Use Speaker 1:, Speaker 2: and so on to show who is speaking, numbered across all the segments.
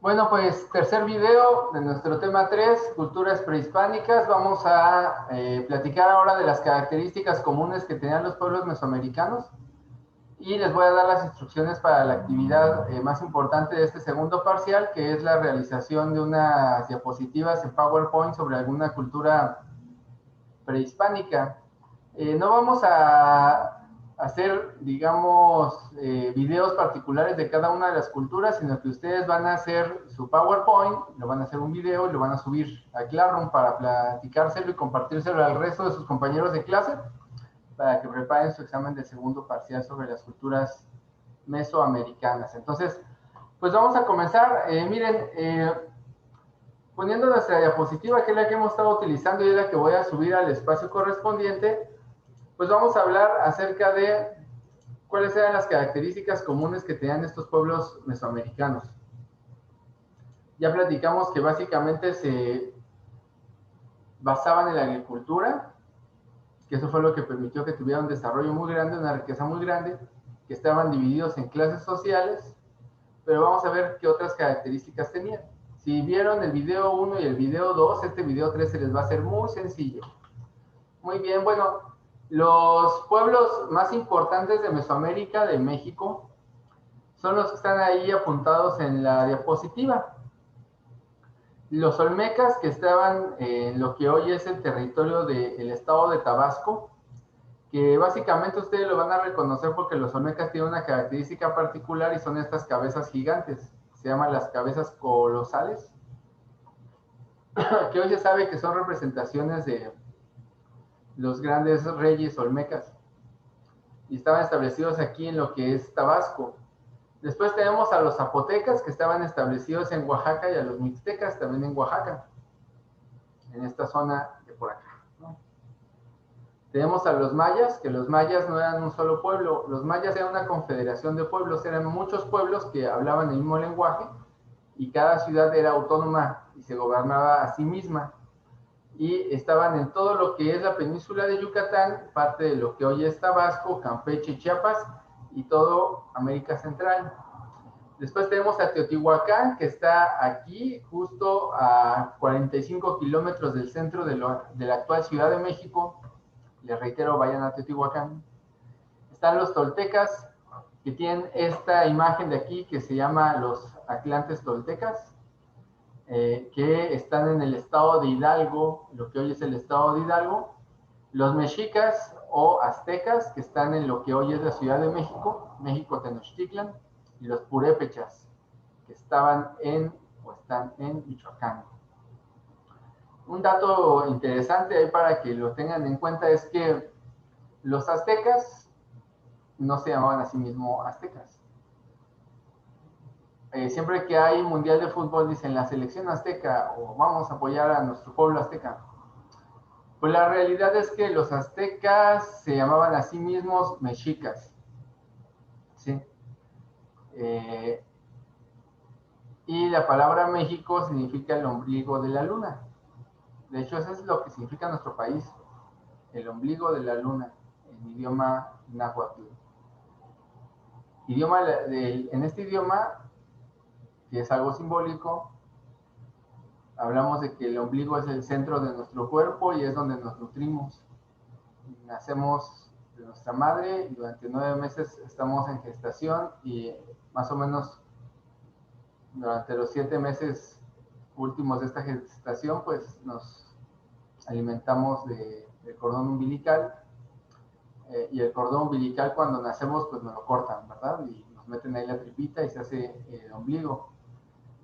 Speaker 1: Bueno, pues tercer video de nuestro tema 3, culturas prehispánicas. Vamos a platicar ahora de las características comunes que tenían los pueblos mesoamericanos y les voy a dar las instrucciones para la actividad más importante de este segundo parcial, que es la realización de unas diapositivas en PowerPoint sobre alguna cultura prehispánica. No vamos a hacer, digamos, videos particulares de cada una de las culturas, sino que ustedes van a hacer su PowerPoint, lo van a hacer un video y lo van a subir a Classroom para platicárselo y compartírselo al resto de sus compañeros de clase para que preparen su examen de segundo parcial sobre las culturas mesoamericanas. Entonces, pues vamos a comenzar. Miren, poniendo nuestra diapositiva, que es la que hemos estado utilizando y es la que voy a subir al espacio correspondiente, pues vamos a hablar acerca de cuáles eran las características comunes que tenían estos pueblos mesoamericanos. Ya platicamos que básicamente se basaban en la agricultura, que eso fue lo que permitió que tuvieran un desarrollo muy grande, una riqueza muy grande, que estaban divididos en clases sociales, pero vamos a ver qué otras características tenían. Si vieron el video 1 y el video 2, este video 3 se les va a hacer muy sencillo. Muy bien, bueno, los pueblos más importantes de Mesoamérica, de México, son los que están ahí apuntados en la diapositiva. Los olmecas, que estaban en lo que hoy es el territorio del estado de Tabasco, que básicamente ustedes lo van a reconocer porque los olmecas tienen una característica particular y son estas cabezas gigantes, se llaman las cabezas colosales, que hoy se sabe que son representaciones de los grandes reyes olmecas, y estaban establecidos aquí en lo que es Tabasco. Después tenemos a los zapotecas, que estaban establecidos en Oaxaca, y a los mixtecas también en Oaxaca, en esta zona de por acá, ¿no? Tenemos a los mayas, que los mayas no eran un solo pueblo, los mayas eran una confederación de pueblos, eran muchos pueblos que hablaban el mismo lenguaje, y cada ciudad era autónoma y se gobernaba a sí misma, y estaban en todo lo que es la península de Yucatán, parte de lo que hoy es Tabasco, Campeche, Chiapas, y todo América Central. Después tenemos a Teotihuacán, que está aquí, justo a 45 kilómetros del centro de la actual Ciudad de México. Les reitero, vayan a Teotihuacán. Están los toltecas, que tienen esta imagen de aquí que se llama los Atlantes toltecas, que están en el estado de Hidalgo, lo que hoy es el estado de Hidalgo. Los mexicas o aztecas, que están en lo que hoy es la Ciudad de México, México Tenochtitlan, y los purépechas, que estaban en o están en Michoacán. Un dato interesante ahí para que lo tengan en cuenta es que los aztecas no se llamaban a sí mismos aztecas. Siempre que hay mundial de fútbol dicen la selección azteca o vamos a apoyar a nuestro pueblo azteca. Pues la realidad es que los aztecas se llamaban a sí mismos mexicas, ¿sí? Y la palabra México significa el ombligo de la luna. De hecho, eso es lo que significa nuestro país, el ombligo de la luna, en idioma náhuatl. En este idioma, que es algo simbólico, hablamos de que el ombligo es el centro de nuestro cuerpo y es donde nos nutrimos. Nacemos de nuestra madre y durante 9 meses estamos en gestación y más o menos durante los 7 meses últimos de esta gestación, pues nos alimentamos del cordón umbilical, y el cordón umbilical cuando nacemos pues nos lo cortan, ¿verdad? Y nos meten ahí la tripita y se hace el ombligo.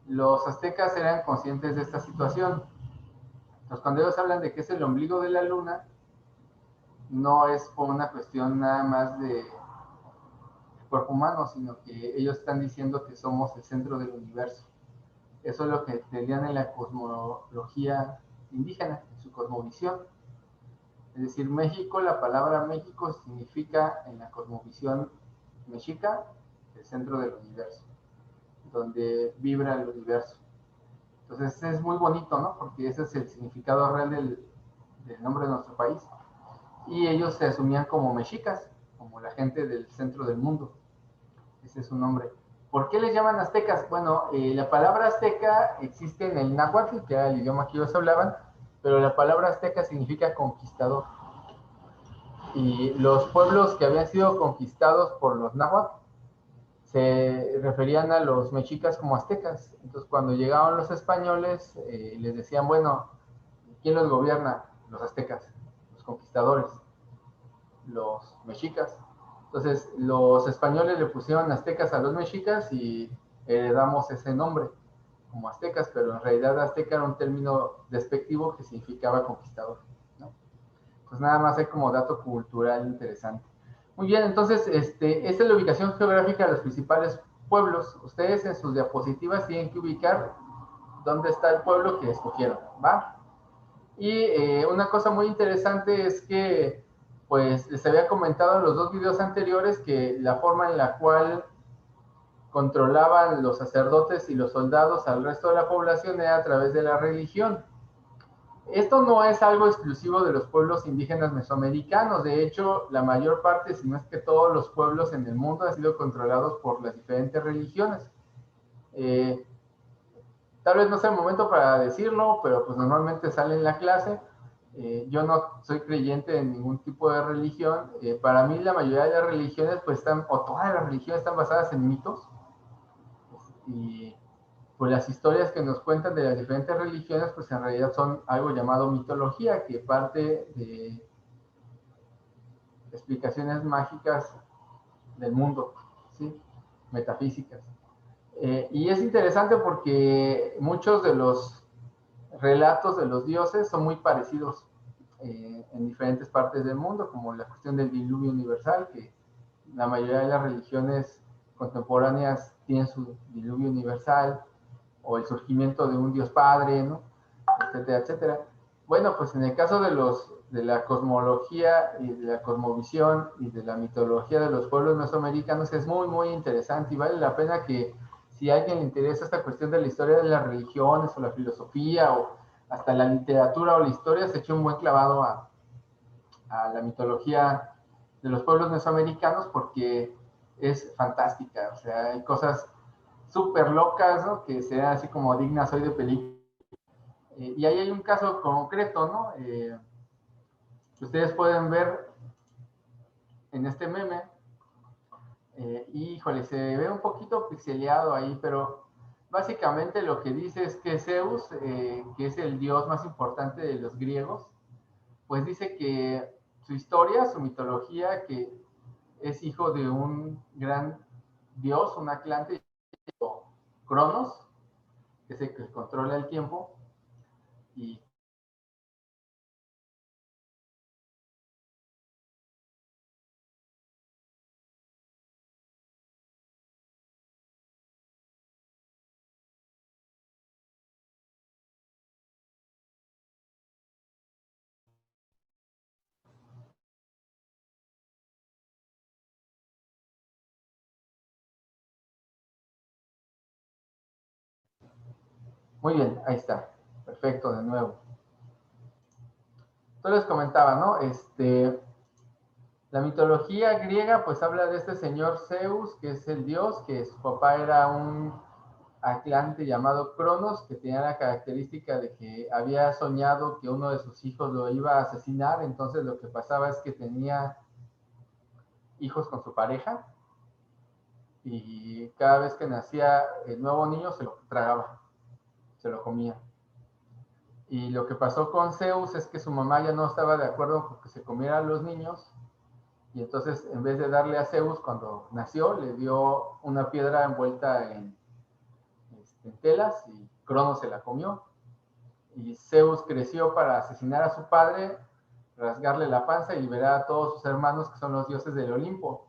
Speaker 1: Los aztecas eran conscientes de esta situación. Entonces cuando ellos hablan de que es el ombligo de la luna, no es por una cuestión nada más de cuerpo humano, sino que ellos están diciendo que somos el centro del universo. Eso es lo que tenían en la cosmología indígena, en su cosmovisión. Es decir, México, la palabra México significa en la cosmovisión mexica el centro del universo, donde vibra el universo. Entonces es muy bonito, ¿no? Porque ese es el significado real del nombre de nuestro país. Y ellos se asumían como mexicas, como la gente del centro del mundo. Ese es su nombre. ¿Por qué les llaman aztecas? Bueno, la palabra azteca existe en el náhuatl, que era el idioma que ellos hablaban, pero la palabra azteca significa conquistador. Y los pueblos que habían sido conquistados por los náhuatl se referían a los mexicas como aztecas. Entonces, cuando llegaban los españoles, les decían, bueno, ¿quién los gobierna? Los aztecas, los conquistadores, los mexicas. Entonces, los españoles le pusieron aztecas a los mexicas y heredamos ese nombre como aztecas, pero en realidad azteca era un término despectivo que significaba conquistador, ¿no? Pues nada más hay como dato cultural interesante. Muy bien, entonces, esta es la ubicación geográfica de los principales pueblos. Ustedes en sus diapositivas tienen que ubicar dónde está el pueblo que escogieron, ¿va? Y una cosa muy interesante es que, pues, les había comentado en los dos videos anteriores que la forma en la cual controlaban los sacerdotes y los soldados al resto de la población era a través de la religión. Esto no es algo exclusivo de los pueblos indígenas mesoamericanos. De hecho, la mayor parte, si no es que todos los pueblos en el mundo han sido controlados por las diferentes religiones. Eh, Tal vez no sea el momento para decirlo, pero pues normalmente sale en la clase. Yo no soy creyente en ningún tipo de religión. Para mí la mayoría de las religiones, pues están, o todas las religiones están basadas en mitos. Y pues las historias que nos cuentan de las diferentes religiones, pues en realidad son algo llamado mitología, que parte de explicaciones mágicas del mundo, ¿sí? Metafísicas. Y es interesante porque muchos de los relatos de los dioses son muy parecidos en diferentes partes del mundo, como la cuestión del diluvio universal, que la mayoría de las religiones contemporáneas tienen su diluvio universal, o el surgimiento de un dios padre, ¿no? Etcétera, etcétera. Bueno, pues en el caso de la cosmología y de la cosmovisión y de la mitología de los pueblos mesoamericanos es muy, muy interesante y vale la pena que si a alguien le interesa esta cuestión de la historia de las religiones o la filosofía o hasta la literatura o la historia, se eche un buen clavado a la mitología de los pueblos mesoamericanos porque es fantástica, o sea, hay cosas súper locas, ¿no? Que sean así como dignas hoy de película. Y ahí hay un caso concreto, ¿no? Ustedes pueden ver en este meme, híjole, se ve un poquito pixeleado ahí, pero básicamente lo que dice es que Zeus, que es el dios más importante de los griegos, pues dice que su historia, su mitología, que es hijo de un gran dios, un Atlante, Cronos, que es el que controla el tiempo, y muy bien, ahí está. Perfecto, de nuevo. Entonces les comentaba, ¿no? La mitología griega pues habla de este señor Zeus, que es el dios, que su papá era un atlante llamado Cronos, que tenía la característica de que había soñado que uno de sus hijos lo iba a asesinar, entonces lo que pasaba es que tenía hijos con su pareja y cada vez que nacía el nuevo niño se lo tragaba, se lo comía. Y lo que pasó con Zeus es que su mamá ya no estaba de acuerdo con que se comieran los niños. Y entonces, en vez de darle a Zeus cuando nació, le dio una piedra envuelta en telas y Cronos se la comió. Y Zeus creció para asesinar a su padre, rasgarle la panza y liberar a todos sus hermanos, que son los dioses del Olimpo.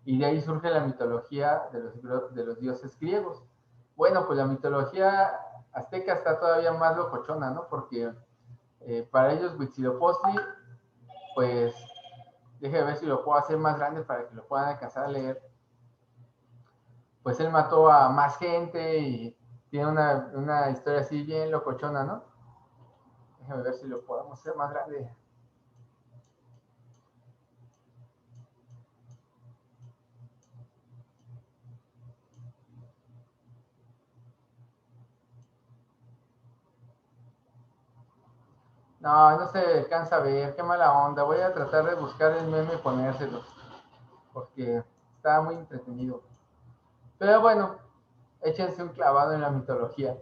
Speaker 1: Y de ahí surge la mitología de los dioses griegos. Bueno, pues la mitología azteca está todavía más locochona, ¿no? Porque para ellos Huitzilopochtli, pues, déjeme ver si lo puedo hacer más grande para que lo puedan alcanzar a leer. Pues él mató a más gente y tiene una historia así bien locochona, ¿no? Déjame ver si lo podemos hacer más grande. No, no se alcanza a ver, qué mala onda. Voy a tratar de buscar el meme y ponérselos, porque está muy entretenido. Pero bueno, échense un clavado en la mitología.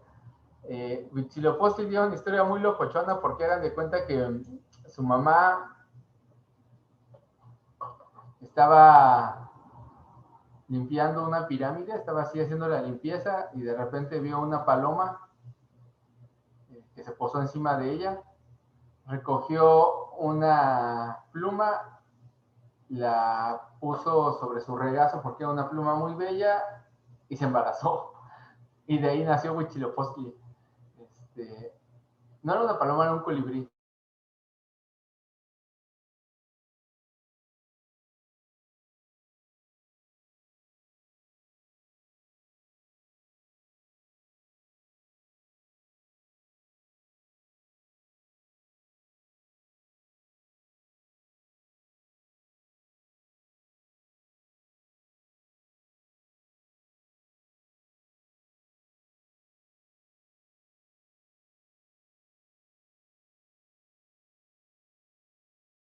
Speaker 1: Huitzilopochtli dio una historia muy locochona porque hagan de cuenta que su mamá estaba limpiando una pirámide, estaba así haciendo la limpieza y de repente vio una paloma que se posó encima de ella, recogió una pluma, la puso sobre su regazo porque era una pluma muy bella y se embarazó. Y de ahí nació Huitzilopochtli. No era una paloma, era un colibrí.